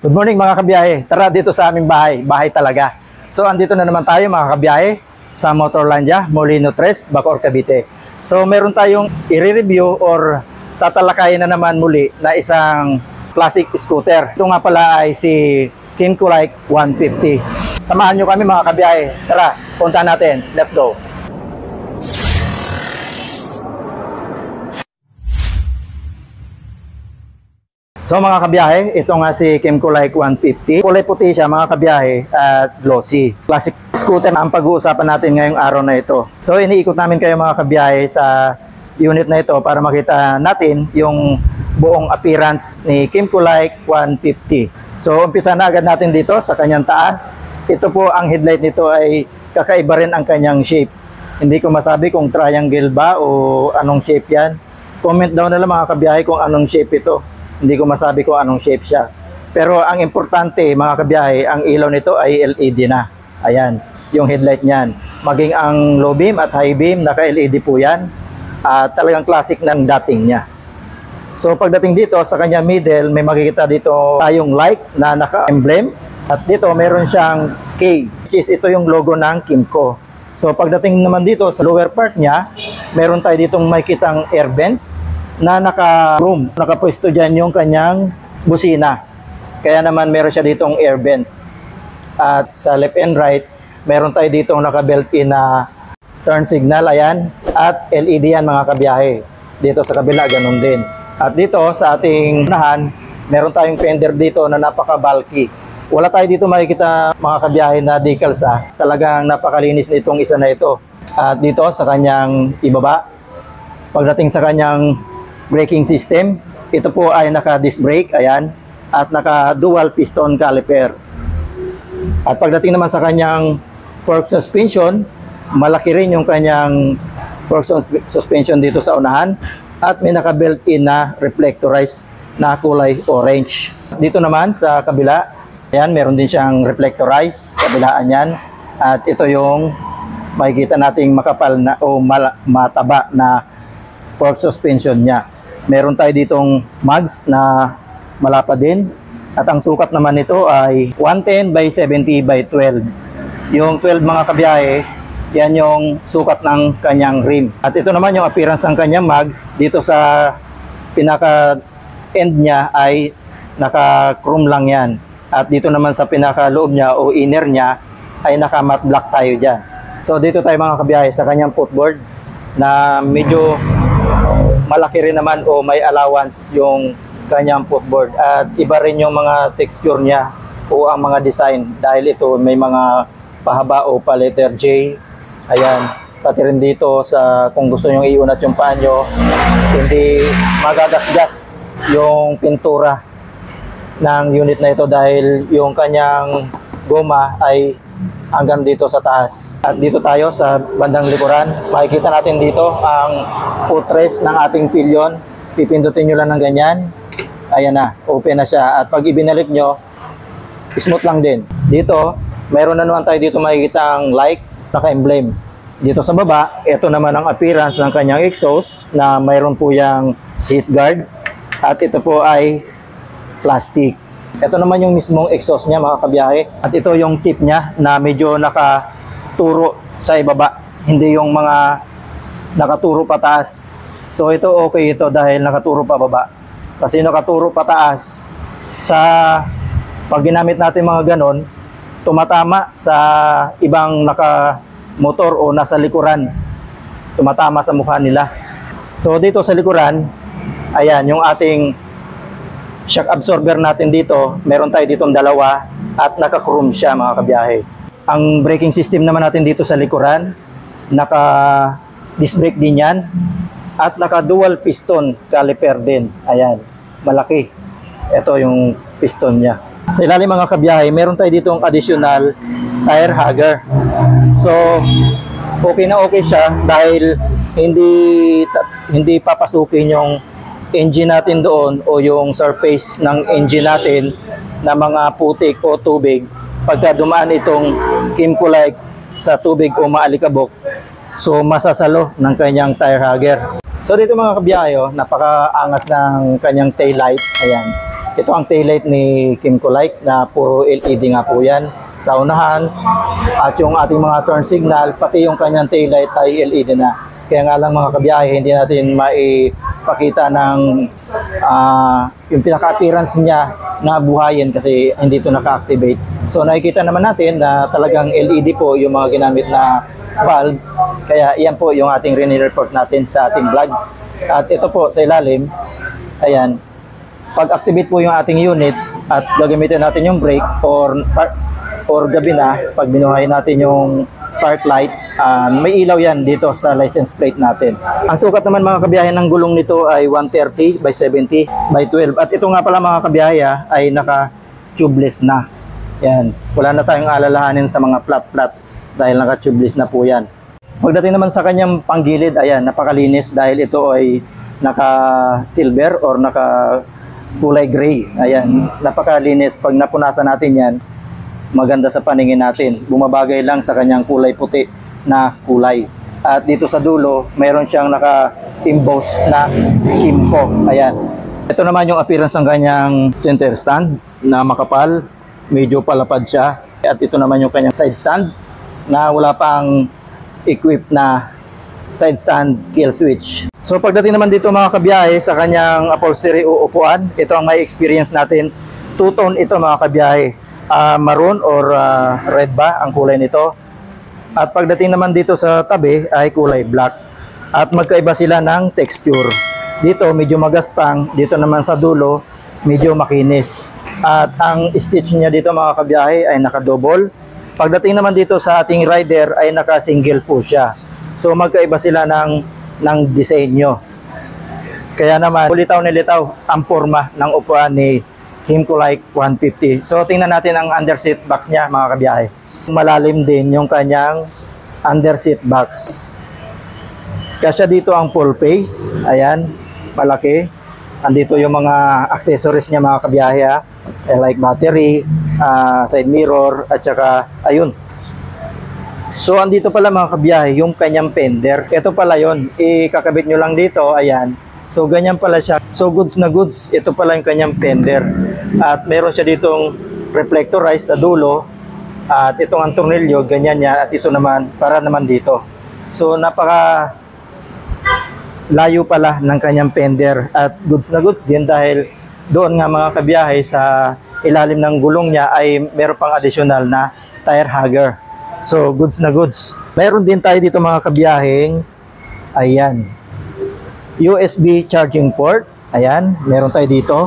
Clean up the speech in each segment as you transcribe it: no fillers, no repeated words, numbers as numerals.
Good morning mga kabiyahe. Tara dito sa aming bahay. Bahay talaga. So andito na naman tayo mga kabiyahe sa Motorlandia, Molino Tres, Bacoor, Cavite. So meron tayong i-review or tatalakayin na naman muli na isang classic scooter. Ito nga pala ay si Kymco Like 150. Samahan nyo kami mga kabiyahe. Tara, punta natin. Let's go. So mga kabiyahe, ito nga si Kymco Like 150. Kulay puti siya mga kabiyahe at glossy. Classic scooter na ang pag-uusapan natin ngayong araw na ito. So iniikot namin kayo mga kabiyahe sa unit na ito para makita natin yung buong appearance ni Kymco Like 150. So umpisa na agad natin dito sa kanyang taas. Ito po ang headlight nito ay kakaiba rin ang kanyang shape. Hindi ko masabi kung triangle ba o anong shape yan. Comment down na lang mga kabiyahe kung anong shape ito. Hindi ko masabi kung anong shape siya. Pero ang importante mga kabiyahe, ang ilaw nito ay LED na. Ayan, yung headlight niyan. Maging ang low beam at high beam, naka-LED po yan. Talagang classic ng dating niya. So pagdating dito sa kanya middle, may makikita dito tayong like na naka-emblem. At dito meron siyang K, which is ito yung logo ng Kymco. So pagdating naman dito sa lower part niya, meron tayo ditong makikitang air vent na naka-room. Nakapwesto dyan yung kanyang busina. Kaya naman meron siya ditong air vent. At sa left and right, meron tayo ditong naka-built-in na turn signal. Ayan. At LED yan mga kabiyahe. Dito sa kabila, ganun din. At dito sa ating unahan, meron tayong fender dito na napaka-bulky. Wala tayo dito makikita mga kabiyahe na decals. Talagang napakalinis nitong isa na ito. At dito sa kanyang ibaba, pagdating sa kanyang braking system, ito po ay naka-disc brake, ayan, at naka-dual piston caliper. At pagdating naman sa kanyang fork suspension, malaki rin yung kanyang fork suspension dito sa unahan, at may naka-built-in na reflectorized na kulay orange. Dito naman sa kabila, ayan, meron din siyang reflectorized, kabilaan yan, at ito yung makikita nating makapal na o mataba na fork suspension niya. Meron tayo ditong mags na malapad din. At ang sukat naman nito ay 110 by 70 by 12. Yung 12 mga kabiyahe, yan yung sukat ng kanyang rim. At ito naman yung appearance ng kanyang mags. Dito sa pinaka-end niya ay naka-chrome lang yan. At dito naman sa pinaka-loob niya o inner niya ay naka-matte black tayo dyan. So dito tayo mga kabiyahe sa kanyang footboard na medyo malaki rin naman o may allowance yung kanyang footboard. At iba rin yung mga texture niya o ang mga design dahil ito may mga pahaba o pa letter J. Ayan, pati rin dito sa kung gusto nyo iunat yung paa nyo, hindi magagasgas yung pintura ng unit na ito dahil yung kanyang goma ay hanggang dito sa taas. At dito tayo sa bandang likuran, makikita natin dito ang footrest ng ating pillion. Pipindutin nyo lang ng ganyan. Ayan na, open na siya. At pag ibinalik nyo, smooth lang din. Dito, mayroon na naman tayo dito makikita ang like, naka-emblem. Dito sa baba, ito naman ang appearance ng kanyang exhaust na mayroon po yung heat guard. At ito po ay plastic. Ito naman yung mismong exhaust niya mga kabiyahe. At ito yung tip niya na medyo nakaturo sa ibaba. Hindi yung mga nakaturo pataas. So ito okay ito dahil nakaturo pa baba. Kasi nakaturo pataas, sa pag ginamit natin mga ganon, tumatama sa ibang nakamotor o nasa likuran. Tumatama sa mukha nila. So dito sa likuran, ayan yung ating shock absorber natin dito, meron tayo ditong dalawa at naka-chrome siya mga kabiyahe. Ang braking system naman natin dito sa likuran, naka-disc brake din yan at naka-dual piston caliper din. Ayan, malaki. Ito yung piston niya. Sa ilalim mga kabiyahe, meron tayo ditong additional tire hugger. So, okay na okay siya dahil hindi papasukin yung engine natin doon o yung surface ng engine natin na mga putik o tubig pagka dumaan itong Kymco Like sa tubig o maalikabok. So masasalo ng kanyang tire hugger. So dito mga kabiyahe, napakaangas ng kanyang tail light. Ayan. Ito ang taillight ni Kimco Like na puro LED nga po yan sa unahan. At yung ating mga turn signal, pati yung kanyang taillight ay LED na. Kaya nga lang mga kabiyahe, hindi natin maipakita ng yung pinaka-appearance niya na buhayin kasi hindi ito naka-activate. So nakikita naman natin na talagang LED po yung mga ginamit na valve. Kaya yan po yung ating report natin sa ating vlog. At ito po sa ilalim, ayan, pag-activate po yung ating unit at gagamitin natin yung brake or gabi na, pag binuhay natin yung park light, may ilaw yan dito sa license plate natin. Ang sukat naman mga kabiyahe ng gulong nito ay 130 by 70 by 12. At ito nga pala mga kabiyahe ay naka-tubeless na. Yan, wala na tayong alalahanin sa mga flat-flat dahil naka-tubeless na po yan. Pagdating naman sa kanyang panggilid, ayan, napakalinis dahil ito ay naka-silver or naka-kulay gray. Ayan, napakalinis. Pag napunasan natin yan, maganda sa paningin natin. Bumabagay lang sa kanyang kulay puti na kulay. At dito sa dulo, mayroon siyang naka-emboss na Kimco. Ayan. Ito naman yung appearance ng kanyang center stand na makapal. Medyo palapad siya. At ito naman yung kanyang side stand na wala pang equipped na side stand kill switch. So pagdating naman dito mga kabiyahe sa kanyang upholstery o upuan, ito ang may experience natin. Two-tone ito mga kabiyahe. Maroon or red ba ang kulay nito. At pagdating naman dito sa tabi ay kulay black. At magkaiba sila ng texture. Dito medyo magaspang, dito naman sa dulo medyo makinis. At ang stitch niya dito mga kabiyahe ay naka-double. Pagdating naman dito sa ating rider ay naka-single po siya. So magkaiba sila ng disenyo. Kaya naman litaw na litaw ang forma ng upuan ni Kimco Like 150. So tingnan natin ang underseat box niya mga kabiyahe. Malalim din yung kanyang underseat box. Kasya dito ang full face. Ayan, malaki. Andito yung mga accessories niya mga kabiyahe like battery, side mirror at saka ayun. So andito pala mga kabiyahe yung kanyang fender. Ito pala yon, ikakabit nyo lang dito. Ayan. So ganyan pala siya. So goods na goods, ito pala yung kanyang fender. At meron siya ditong reflectorized sa dulo. At itong ang tornilyo, ganyan niya. At ito naman, para naman dito. So napaka layo pala ng kanyang fender. At goods na goods din dahil doon nga mga kabiyahe sa ilalim ng gulong niya ay meron pang additional na tire hugger. So goods na goods. Meron din tayo dito mga kabiyaheng, ayan, USB charging port. Ayan, meron tayo dito.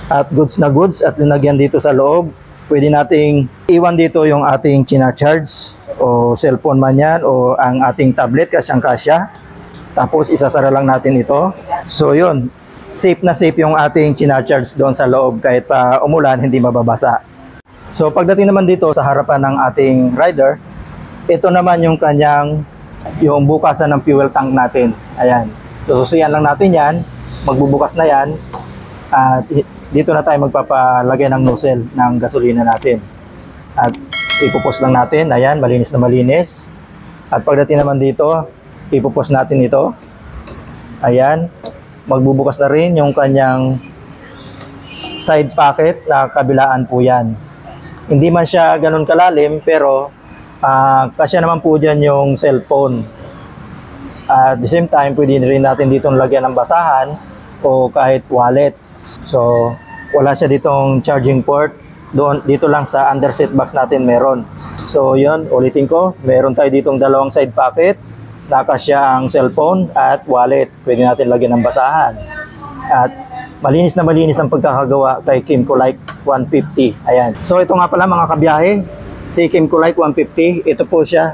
At goods na goods at linagyan dito sa loob. Pwede nating iwan dito yung ating china-charge o cellphone man yan o ang ating tablet kasyang-kasya. Tapos isasara lang natin ito. So yun, safe na safe yung ating china-charge doon sa loob kahit pa umulan hindi mababasa. So pagdating naman dito sa harapan ng ating rider, ito naman yung kanyang yung bukasan ng fuel tank natin. Ayan. So susiyan lang natin yan, magbubukas na yan. At dito na tayo magpapalagay ng nozzle ng gasolina natin. At ipupos lang natin, ayan, malinis na malinis. At pagdating naman dito, ipupos natin ito. Ayan, magbubukas na rin yung kanyang side pocket na kabilaan po yan. Hindi man siya ganun kalalim, pero kasya naman po dyan yung cellphone. At the same time, pwede rin natin ditong lagyan ng basahan o kahit wallet. So, wala siya ditong charging port. Dito lang sa underseat box natin meron. So, yun, ulitin ko. Meron tayo ditong dalawang side pocket. Nakasya ang cellphone at wallet. Pwede natin lagyan ng basahan. At malinis na malinis ang pagkakagawa kay Kimco Like 150. Ayan. So, ito nga pala mga kabiyahe. Si Kimco Like 150. Ito po siya.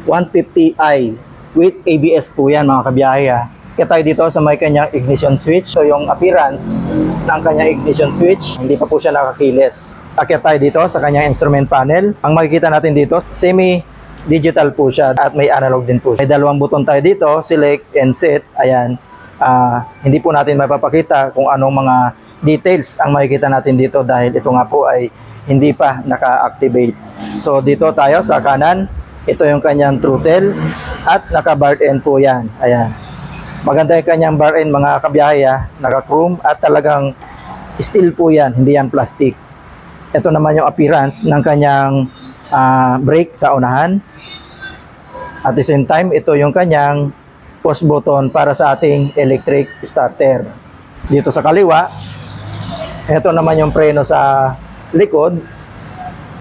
150i with ABS po yan mga kabiyahe Kaya tayo dito sa may kanyang ignition switch. So yung appearance ng kanyang ignition switch, hindi pa po siya nakakilis. Akyat tayo dito sa kanyang instrument panel. Ang makikita natin dito, semi-digital po siya at may analog din po siya. May dalawang buton tayo dito, select and set. Ayan. Hindi po natin mapapakita kung anong mga details ang makikita natin dito dahil ito nga po ay hindi pa naka-activate. So dito tayo sa kanan, ito yung kanyang throttle at naka-bar end po yan. Ayan. Maganda yung kanyang bar end mga kabiyahe, naka-chrome at talagang steel po yan, hindi yan plastic. Ito naman yung appearance ng kanyang brake sa unahan. At the same time, ito yung kanyang push button para sa ating electric starter. Dito sa kaliwa, ito naman yung preno sa likod.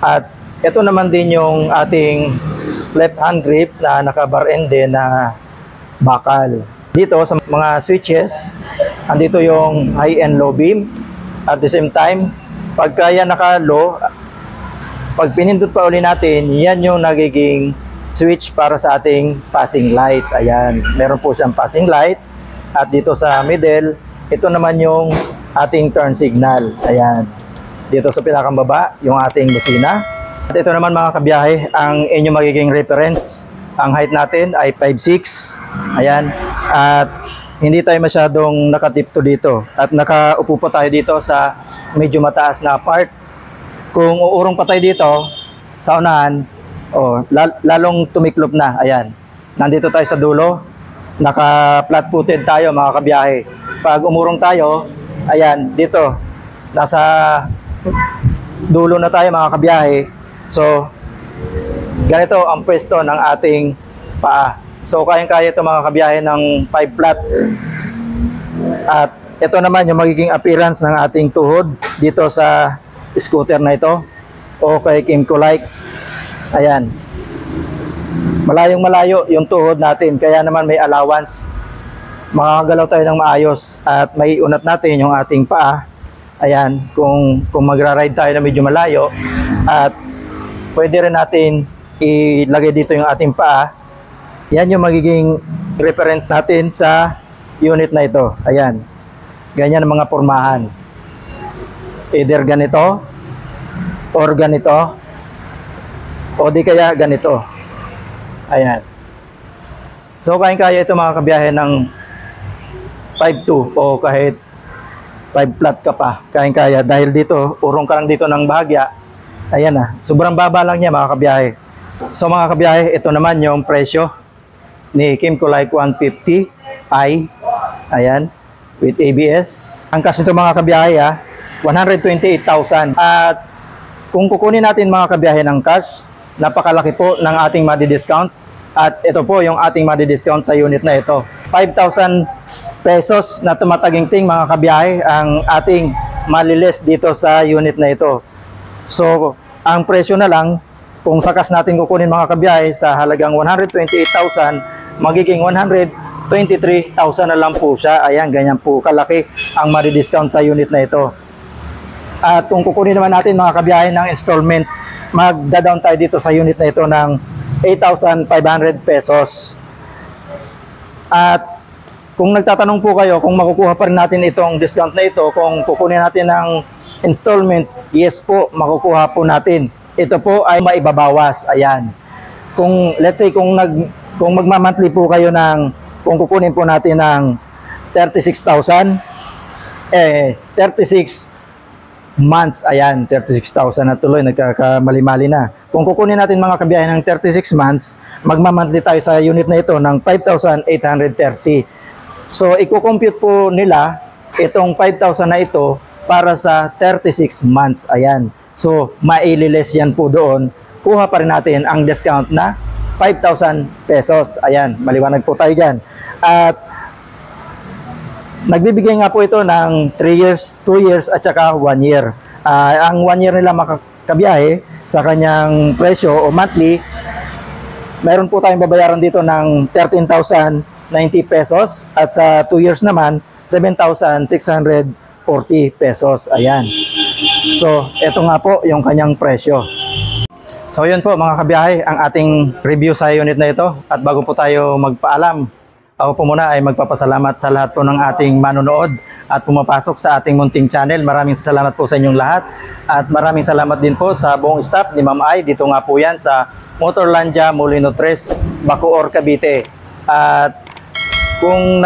At ito naman din yung ating left hand grip na naka-bar end din na bakal. Dito sa mga switches, andito yung high and low beam. At the same time, pagka yan naka-low, pag pinindot pa uli natin, yan yung nagiging switch para sa ating passing light. Ayan, meron po siyang passing light. At dito sa middle, ito naman yung ating turn signal. Ayan, dito sa pinakambaba, yung ating busina. At ito naman mga kabiyahe, ang inyong magiging reference. Ang height natin ay 5'6". Ayan, at hindi tayo masyadong nakatipto dito. At nakaupo pa tayo dito sa medyo mataas na part. Kung uurong pa tayo dito sa unahan, lalong tumiklop na. Ayan, nandito tayo sa dulo, naka flat footed tayo mga kabiyahe. Pag umurong tayo, ayan, dito nasa dulo na tayo mga kabiyahe. So ganito ang pwesto ng ating paa. So kayang-kaya ito mga kabiyahe ng 5 flat. At ito naman yung magiging appearance ng ating tuhod dito sa scooter na ito o kay Kymco Like. Ayan, malayong malayo yung tuhod natin, kaya naman may allowance, makakagalaw tayo ng maayos at may unat natin yung ating paa. Ayan, kung magra-ride tayo na medyo malayo, at pwede rin natin ilagay dito yung ating paa. Yan yung magiging reference natin sa unit na ito. Ayan, ganyan ang mga pormahan, either ganito or ganito, o di kaya ganito. Ayan. So kaya ito mga kabiyahe ng 5'2" o kahit 5 flat ka pa. Kaya dahil dito, urong ka lang dito ng bahagya. Ayan na, sobrang baba lang niya mga kabiyahe. So mga kabiyahe, ito naman yung presyo ni Kymco Like 150i. Ayan, with ABS. Ang cash nito mga kabiyahe 128,000. At kung kukunin natin mga kabiyahe ng cash, napakalaki po ng ating madi-discount. At ito po yung ating madi-discount sa unit na ito. 5,000 pesos na tumataginting mga kabiyahe ang ating malilis dito sa unit na ito. So, ang presyo na lang, kung sa cash natin kukunin mga kabiyahe sa halagang 128,000, magiging 123,000 na lang po siya. Ayan, ganyan po kalaki ang madi-discount sa unit na ito. At kung kukunin naman natin mga kabiyahe ng installment, magda-down tayo dito sa unit na ito ng 8,500 pesos. At kung nagtatanong po kayo kung makukuha pa rin natin itong discount na ito, kung kukunin natin ng installment, yes po, makukuha po natin. Ito po ay maibabawas. Ayan. Kung let's say kung magma-monthly po kayo ng, kung kukunin po natin ng 36,000, 36 months, ayan, 36,000 na tuloy, nagkakamali-mali na. Kung kukunin natin mga kabiyahe ng 36 months, magma-monthly tayo sa unit na ito ng 5,830. So, i-compute po nila itong 5,000 na ito para sa 36 months, ayan. So, maililes yan po doon. Kuha pa rin natin ang discount na 5,000 pesos. Ayan, maliwanag po tayo dyan. At nagbibigay nga po ito ng 3 years, 2 years at saka 1 year. Ang 1 year nila makakabiyahe sa kanyang presyo o monthly, meron po tayong babayaran dito ng 13,090 pesos at sa 2 years naman 7,640 pesos. Ayan. So, ito nga po yung kanyang presyo. So, yun po mga kabiyahe, ang ating review sa unit na ito. At bago po tayo magpaalam, ako po muna ay magpapasalamat sa lahat po ng ating manonood at pumapasok sa ating munting channel. Maraming salamat po sa inyong lahat. At maraming salamat din po sa buong staff ni Ma'am Ai. Dito nga po yan sa Motorlandia, Molino 3, Bacoor, Cavite. At kung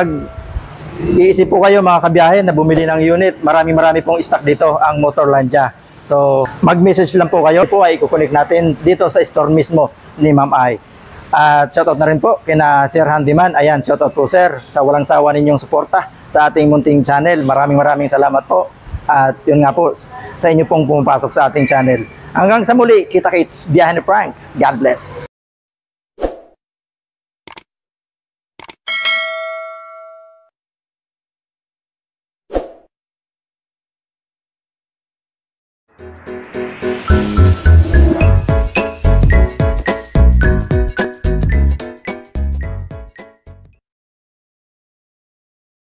iisip po kayo mga kabiyahe na bumili ng unit, marami pong stock dito ang Motorlandia. So, mag-message lang po kayo. Po ay i-connect natin dito sa store mismo ni Ma'am Ai. At shoutout na rin po kina Sir Handyman. Ayan, shoutout po sir sa walang sawa ninyong suporta sa ating munting channel. Maraming salamat po. At yun nga po, sa inyo pong pumapasok sa ating channel. Hanggang sa muli, kita-kits, biyahe ni Frank. God bless.